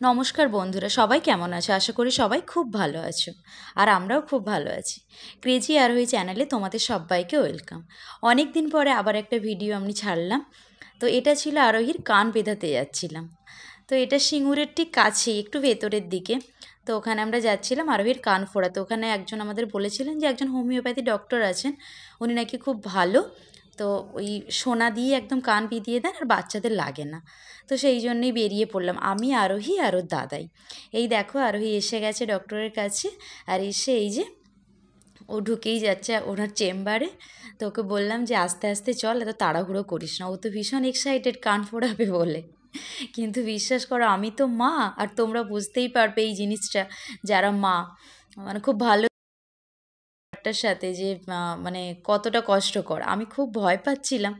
নমস্কার বন্ধুরা, সবাই কেমন আছো? আশা করি সবাই খুব ভালো আছো, আর আমরাও খুব ভালো আছি। ক্রেজি আরোহী চ্যানেলে তোমাদের সবাইকে ওয়েলকাম। অনেক দিন পরে আবার একটা ভিডিও আমি ছাড়লাম। তো এটা ছিল আরোহীর কান বেঁধাতে যাচ্ছিলাম। তো এটা সিঙ্গুরের ঠিক কাছেই, একটু ভেতরের দিকে। তো ওখানে আমরা যাচ্ছিলাম আরোহীর কান ফোড়াতে। ওখানে একজন আমাদের বলেছিলেন যে একজন হোমিওপ্যাথি ডক্টর আছেন, উনি নাকি খুব ভালো। তো ওই সোনা দিয়ে একদম কান বিঁধিয়ে দেন, আর বাচ্চাদের লাগে না। তো সেই জন্যই বেরিয়ে পড়লাম আমি, আরোহী আর ওর দাদাই। এই দেখো আরোহী এসে গেছে ডক্টরের কাছে। আর এসে এই যে ও ঢুকেই যাচ্ছে ওনার চেম্বারে। তো ওকে বললাম যে আস্তে আস্তে চল, এত তাড়াহুড়ো করিস না। ও তো ভীষণ এক্সাইটেড কান ফোড়াবে বলে। কিন্তু বিশ্বাস করো, আমি তো মা, আর তোমরা বুঝতেই পারবে এই জিনিসটা, যারা মা, মানে খুব ভালো একটার সাথে যে মানে কতটা কষ্টকর। আমি খুব ভয় পাচ্ছিলাম,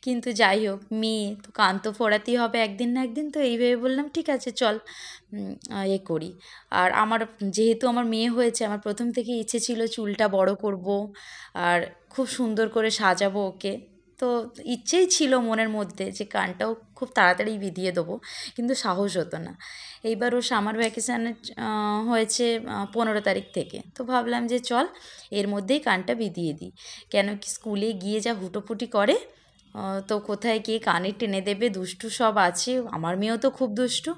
কিন্তু যাই হোক, মেয়ে তো কান তো ফোড়াতেই হবে একদিন না একদিন। তো এই ভেবে বললাম ঠিক আছে চল এ করি। আর আমার যেহেতু আমার মেয়ে হয়েছে, আমার প্রথম থেকে ইচ্ছে ছিল চুলটা বড় করব আর খুব সুন্দর করে সাজাবো ওকে। তো ইচ্ছেই ছিল মনের মধ্যে যে কানটাও খুব তাড়াতাড়ি বিঁধিয়ে দেবো, কিন্তু সাহস হতো না। এইবার ও সামার ভ্যাকেশানে হয়েছে 15 তারিখ থেকে। তো ভাবলাম যে চল এর মধ্যেই কানটা বিঁধিয়ে দিই। কেন কি স্কুলে গিয়ে যা হুটোপুটি করে, তো কোথায় গিয়ে কানে টেনে দেবে, দুষ্টু সব আছে। আমার মেয়েও তো খুব দুষ্টু।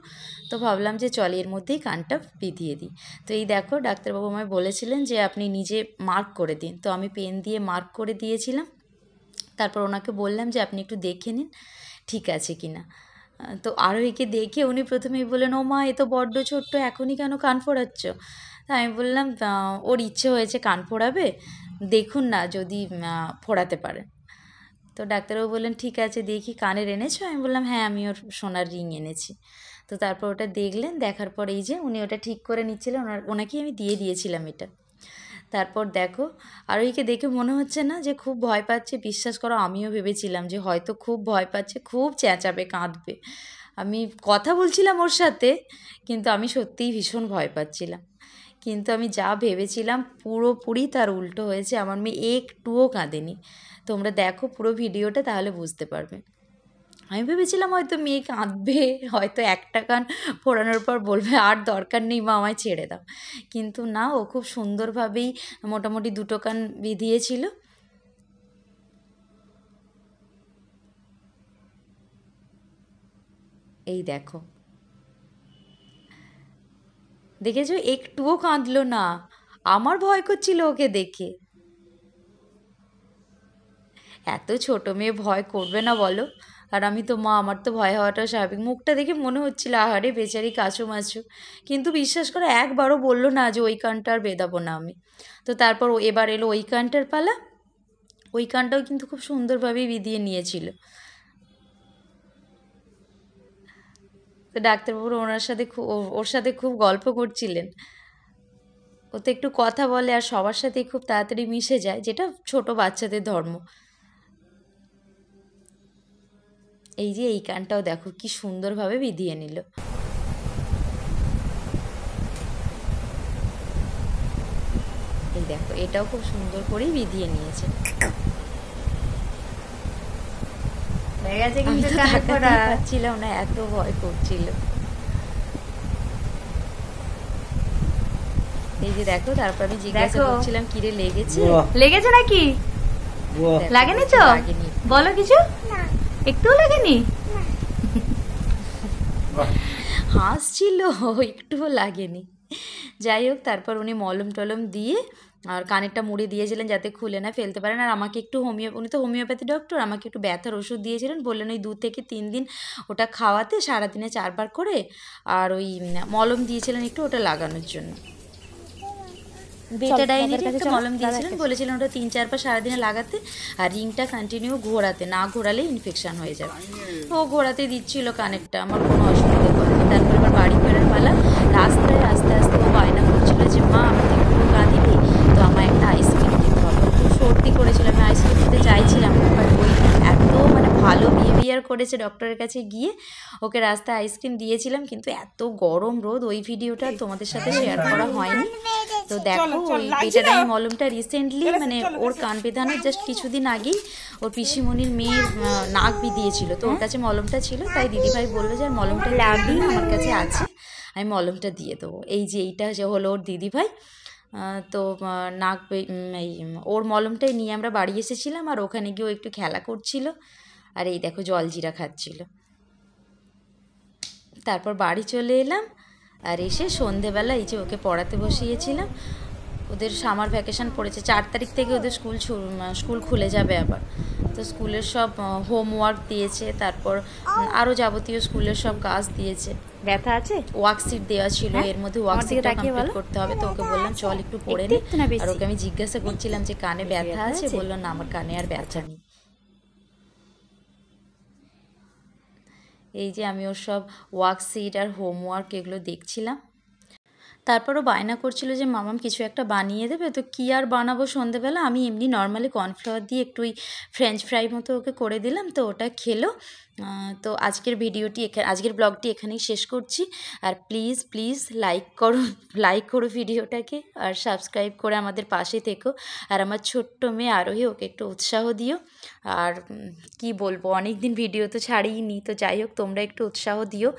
তো ভাবলাম যে চল এর মধ্যেই কানটা বিঁধিয়ে দিই। তো এই দেখো, ডাক্তারবাবু আমায় বলেছিলেন যে আপনি নিজে মার্ক করে দিন। তো আমি পেন দিয়ে মার্ক করে দিয়েছিলাম। তারপর ওনাকে বললাম যে আপনি একটু দেখে নিন ঠিক আছে কি না। তো আরোহীকে দেখে উনি প্রথমেই বললেন, ও মা, এ তো বড্ড ছোট্ট, এখনই কেন কান ফোড়াচ্ছ? তা আমি বললাম ওর ইচ্ছে হয়েছে কান ফোড়াবে, দেখুন না যদি ফোড়াতে পারেন। তো ডাক্তারবাবু বললেন ঠিক আছে দেখি, কানের এনেছো? আমি বললাম হ্যাঁ, আমি ওর সোনার রিং এনেছি। তো তারপর ওটা দেখলেন, দেখার পর এই যে উনি ওটা ঠিক করে নিচ্ছিলেন, ওনাকেই আমি দিয়ে দিয়েছিলাম এটা। তারপর দেখো, আরোহীকে দেখে মনে হচ্ছে না যে খুব ভয় পাচ্ছে? বিশ্বাস করো, আমিও ভেবেছিলাম যে হয়তো খুব ভয় পাচ্ছে, খুব চেঁচাবে, কাঁদবে। আমি কথা বলছিলাম ওর সাথে, কিন্তু আমি সত্যিই ভীষণ ভয় পাচ্ছিলাম। কিন্তু আমি যা ভেবেছিলাম পুরোপুরি তার উল্টো হয়েছে। আমার মেয়ে একটুও কাঁদেনি। তোমরা দেখো পুরো ভিডিওটা, তাহলে বুঝতে পারবে। আমি ভেবেছিলাম হয়তো মেয়ে কাঁদবে, হয়তো একটা কান ফোড়ানোর পর বলবে আর দরকার নেই মা, আমায় ছেড়ে দাও। কিন্তু না, ও খুব সুন্দরভাবেই মোটামুটি দুটো কান বিঁধিয়েছিল। এই দেখো, দেখেছো একটুও কাঁদলো না। আমার ভয় করছিল ওকে দেখে। এত ছোট মেয়ে ভয় করবে না বলো? আর আমি তো মা, আমার তো ভয় হওয়াটাও স্বাভাবিক। মুখটা দেখে মনে হচ্ছিল আহারে বেচারি কাছু মাছু। কিন্তু বিশ্বাস করে একবারও বললো না যে ওই কানটা আর বেদাবো না আমি। তো তারপর এবার এলো ওই কানটার পালা। ওই কানটাও কিন্তু খুব সুন্দরভাবেই বিধিয়ে নিয়েছিল। তো ডাক্তারবাবু ওর সাথে খুব গল্প করছিলেন। ও তো একটু কথা বলে আর সবার সাথেই খুব তাড়াতাড়ি মিশে যায়, যেটা ছোট বাচ্চাদের ধর্ম। এই যে এই কানটাও দেখো কি সুন্দরভাবে বিধিয়ে নিল। এই দেখো, এটাও খুব সুন্দর করেই বিধিয়ে নিয়েছে। হয়ে গেছে আমি কিন্তু তো কানে তাকাতেই ফোড়া। পারছিলাম না, এত ভয় করছিল। এই যে দেখো, তারপর আমি জিজ্ঞাসা দেখো। করছিলাম কিরে লেগেছে? লেগেছে নাকি? দেখো, লাগেনি কিছু তো? লাগেনি। বলো কিছু। একটুও লাগেনি? হাসছিল, একটুও লাগেনি। যাই হোক, তারপর উনি মলম টলম দিয়ে আর কানেরটা মুড়ে দিয়েছিলেন যাতে খুলে না ফেলতে পারেন। আর আমাকে একটু উনি তো হোমিওপ্যাথি ডক্টর, আমাকে একটু ব্যথার ওষুধ দিয়েছিলেন। বললেন ওই 2 থেকে 3 দিন ওটা খাওয়াতে, সারাদিনে 4 বার করে। আর ওই মলম দিয়েছিলেন একটু ওটা লাগানোর জন্য। বেটাডাইনের একটা মলম দিয়েছিলেন, বলেছিলেন ওটা 3-4 বার সারাদিনে লাগাতে, আর রিংটা কন্টিনিউ ঘোরাতে, না ঘোরালে ইনফেকশন হয়ে যাবে। ও ঘোরাতে দিচ্ছিল কানেরটা, আমার কোনো অসুবিধা করেনি। তারপর এবার বাড়ি ফেরার পালা। রাস্তায় আস্তে আস্তে ও বায়না করছিল যে মা, আমি তো একটু কাঁদিনি, তো আমার একটা আইসক্রিম দিতে হবে। খুব সর্দি করেছিল, আমি আইসক্রিম দিতে চাইছিলাম, বাট ওই এত মানে ভালো বিহেভিয়ার করেছে ডক্টরের কাছে গিয়ে। ওকে রাস্তায় আইসক্রিম দিয়েছিলাম, কিন্তু এত গরম রোদ, ওই ভিডিওটা তোমাদের সাথে শেয়ার করা হয়নি। তো দেখো, ওই বেটাডাইন মলমটা রিসেন্টলি মানে ওর কান বেঁধানোর জাস্ট কিছুদিন আগেই ওর পিসিমণির মেয়ের নাক বিঁধিয়েছিল। তো ওর কাছে মলমটা ছিল, তাই দিদিভাই বললো যে আর মলমটা লাগবে না, আমার কাছে আছে। আমি মলমটা দিয়ে দেবো। এই যে এইটা যে হলো ওর দিদিভাই, তো এই ওর মলমটাই নিয়ে আমরা বাড়ি এসেছিলাম, আর ওখানে গিয়েও একটু খেলা করছিল, আর এই দেখো জলজিরা খাচ্ছিল। তারপর বাড়ি চলে এলাম, আর এসে সন্ধেবেলা এই যে ওকে পড়াতে বসিয়েছিলাম। ওদের সামার ভ্যাকেশান পড়েছে, 4 তারিখ থেকে ওদের স্কুল খুলে যাবে আবার। তো স্কুলের সব হোমওয়ার্ক দিয়েছে, তারপর আরও যাবতীয় স্কুলের সব কাজ দিয়েছে। ব্যথা আছে? ওয়ার্কশিট দেওয়া ছিল, এর মধ্যে ওয়ার্কশিটটা কমপ্লিট করতে হবে। তো ওকে বললাম চল একটু পড়ে নে। আর ওকে আমি জিজ্ঞাসা করছিলাম যে কানে ব্যথা আছে, বললো না আমার কানে আর ব্যথা নেই। এই যে আমি ওর সব ওয়ার্কশিট আর হোমওয়ার্ক এগুলো দেখছিলাম। তারপরও বায়না করছিল যে মামাম কিছু একটা বানিয়ে দেবে। তো কী আর বানাবো সন্ধেবেলা, আমি এমনি নর্মালি কর্নফ্লাওয়ার দিয়ে একটু ওই ফ্রেঞ্চ ফ্রাই মতো ওকে করে দিলাম, তো ওটা খেলো। তো আজকের ব্লগটি এখানেই শেষ করছি। আর প্লিজ লাইক করো ভিডিওটাকে, আর সাবস্ক্রাইব করে আমাদের পাশে থেকো। আর আমার ছোট্ট মেয়ে আরোহী, ওকে একটু উৎসাহ দিও। আর কি বলবো, অনেক দিন ভিডিও তো ছাড়িনি, তো যাই হোক তোমরা একটু উৎসাহ দিও।